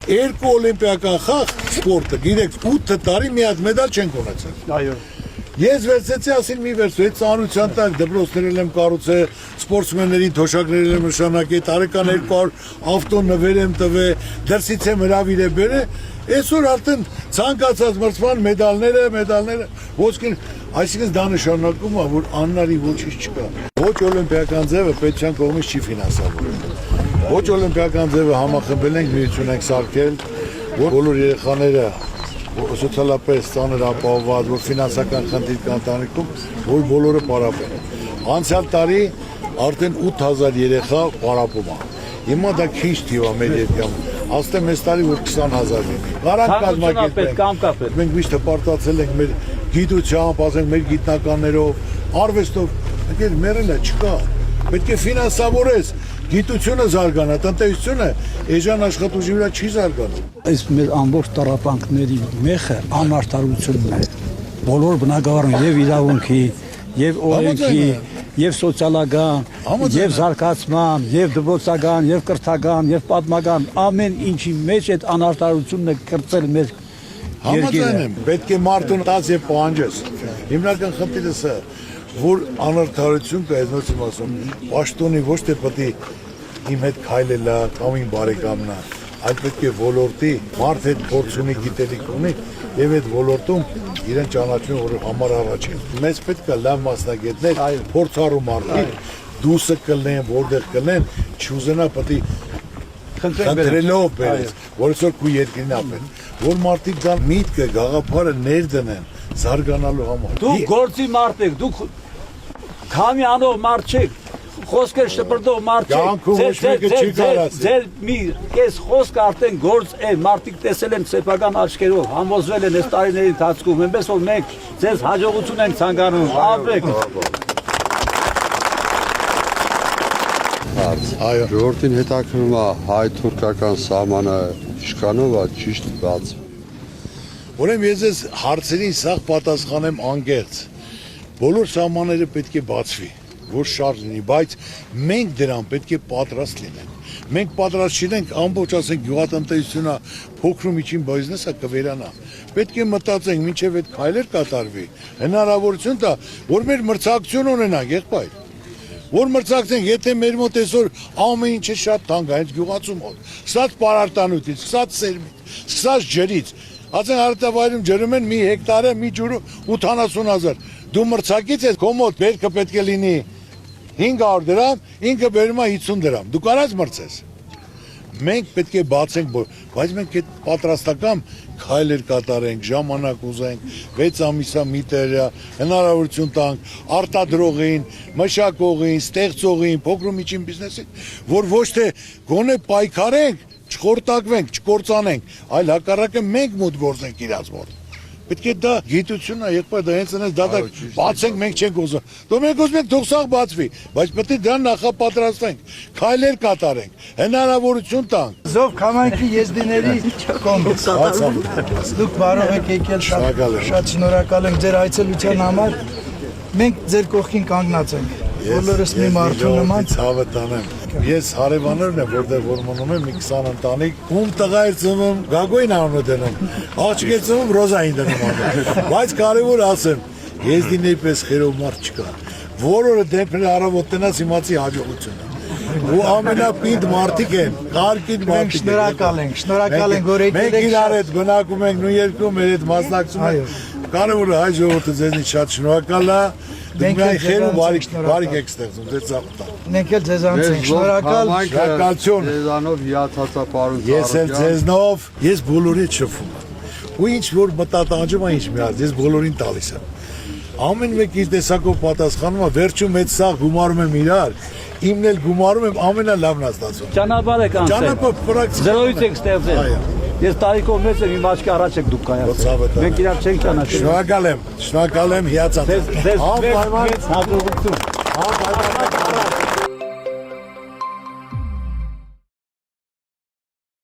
երկու օլիմպիական խաղ սպորտը, գիտեք, 8 տարի մի հատ մեդալ չենք ունեցել։ Այո։ Ես վերցեցի, ասին մի վերցու, այդ ծանրության տակ դպրոցներել եմ կառուցել, սպորտսմեններին թոշակներել եմ նշանակել, տարեկան 200 ավտո նվեր եմ տվել, դրսից եմ հրավիրել բերել, այսօր արդեն ցանկացած մրցման մեդալները, ոսկին, այսինքն դա նշանակում է, որ աննարի ոչինչ չկա։ Ոչ օլիմպիական ձևը պետության կողմից չի ֆինանսավորվում։ Ոչ օլիմպիական ձևը համախմբել ենք, միություն ենք սարքել, որ բոլոր երեխաները սոցիալապես ծանր ապահովված, որ ֆինանսական խնդիր կան տանիքում, որ բոլորը պարապեն։ Անցյալ տարի արդեն 8000 երեխա պարապում է։ Հիմա դա քիչ թիվ է մեր երկրում։ Աստեմ այս տարի որ 20000 լինի։ Կարանք կազմակերպենք։ Մենք միշտ հպարտացել ենք մեր գիտությամբ, ասենք մեր գիտնականներով, արվեստով, ընկեր մերելը չկա։ Պետք է ֆինանսավորես, գիտությունը զարգանա, տնտեսությունը էժան աշխատուժի վրա չի զարգանում։ Այս մեր ամբողջ տառապանքների մեխը անարդարությունն է։ Բոլոր բնակավարում եւ իրավունքի, եւ օրենքի, եւ սոցիալական, եւ զարգացման, եւ դպրոցական, եւ կրթական, եւ պատմական ամեն ինչի մեջ այդ անարդարությունն է կրծել մեր Համաձայն եմ, պետք է մարդուն տաց եւ պահանջես։ Հիմնական խնդիրը սա որ անարդարություն կա, ես եմ ասում, պաշտոնի ոչ թե պետք է իմ հետ քայլելա կամ իմ բարեկամնա, այլ պետք է ոլորտի մարդ հետ փորձ ունի, գիտելիք ունի եւ այդ ոլորտում իրեն ճանաչում որ համար առաջ է։ Մեզ պետք է լավ մասնագետներ, փորձառու մարդիկ դուսը կլեն, որտեղ կլեն, չուզենա պետք է խնդրելով բերես, որ այսօր քու երկրին ապեն, որ մարդիկ դա միտքը, գաղափարը ներդնեն զարգանալու համար։ Դուք գործի մարդ եք, դուք քամի անող մարդ չեք, խոսքեր շպրտող մարդ չեք, ձեր մի կես խոսք արդեն գործ է, մարդիկ տեսել են սեփական աչքերով, համոզվել են այս տարիների ընթացքում, այնպես որ մենք ձեզ հաջողություն ենք ցանկանում, ապրեք։ Այո, ժողովրդին հետաքրքրում է հայ-թուրքական սահմանը ինչքանով է ճիշտ բաց։ Ուրեմն ես այս հարցերին սաղ պատասխանեմ անկեղծ։ Բոլոր սահմանները պետք է բացվի, որ շարժ լինի, բայց մենք դրան պետք է պատրաստ լինենք։ Մենք պատրաստ չենք ամբողջ ասենք գյուղատնտեսությունը փոքր ու միջին բիզնեսը կվերանա։ Պետք է մտածենք մինչև այդ քայլեր կատարվի, հնարավորություն տա, որ մեր մրցակցություն ունենանք, եղբայր։ Որ մրցակցենք, եթե մեր մոտ այսօր ամեն ինչը շատ թանկ է, հենց գյուղացու մոտ, սկսած պարարտանյութից, սկսած սերմից, սկսած ջրից, ասենք հարթավայրում ջրում են մի հեկտարը, մի ջուրը 80,000, դու մրցակից ես, քո մոտ բերքը պետք է լինի 500 դրամ, ինքը բերում է 50 դրամ, դու կարած մրցես։ Մենք պետք է բացենք, բայց մենք այդ պատրաստական քայլեր կատարենք, ժամանակ ուզենք, 6 ամիսա մի տեղ հնարավորություն տանք արտադրողին, մշակողին, ստեղծողին, փոքր ու միջին բիզնեսին, որ ոչ թե գոնե պայքարենք, չխորտակվենք, չկործանենք, այլ հակառակը մենք մոտ գործենք իրաց մոտ։ Պետք է դա գիտությունն է, եղբայր դա հենց այնպես դա բացենք, մենք չենք ուզում։ Դու մենք ուզում ենք թող սաղ բացվի, բայց պետք է դրան նախապատրաստենք, քայլեր կատարենք, հնարավորություն տանք։ Զով քամայքի եզդիների կոմբոքս։ Դուք բարով եք եկել, շատ շնորհակալ ենք ձեր այցելության համար։ Մենք ձեր կողքին կանգնած ենք։ Բոլորս մի մարդու նման ցավը տանեմ։ Ես հարևաններն եմ, որտեղ որ մնում եմ մի 20 ընտանիք, ում տղա էր ծնում, Գագոյին անունը դնում, աղջիկ էր ծնում, Ռոզային դնում անունը։ Բայց կարևոր ասեմ, եզդիների պես խերով մարդ չկա։ Որորը դեպքերը առավոտ տնած իմացի հաջողությունը։ Ու ամենապինդ մարդիկ են, կարկին մարդիկ են։ Շնորհակալ ենք, որ եկել եք։ Մենք իրար հետ բնակում ենք նույն երկրում, մեր հետ մասնակցում ենք։ Կարևորը հայ ժողովուրդը ձեզնից շատ շնորհակալ է։ Մենք էլ խեր ու բարիք եք ստեղծում, ձեր ծաղուտան։ Մենք էլ ձեզանից ենք շնորհակալ։ Շնորհակալություն։ Ձեզանով հիացածա պարոն Սարոկյան։ Ես էլ ձեզնով, ես բոլորի շփում եմ։ Ու ինչ որ մտատանջում է ինչ միած, ես բոլորին տալիս եմ։ Ամեն մեկ իր տեսակով պատասխանում է, վերջում այդ սաղ գումարում եմ իրար, իմն էլ գումարում եմ, ամենալավն է ստացվում։ Ճանապարհ եք անցել։ Ճանապարհ պրակտիկ։ Զրոյից եք ստեղծել։ Ես տարիքով մեծ եմ, իմ աչքի առաջ եք դուք կայացել։ Մենք իրար չենք ճանաչել։ Շնորհակալ եմ, հիացած։ Ձեզ հաջողություն։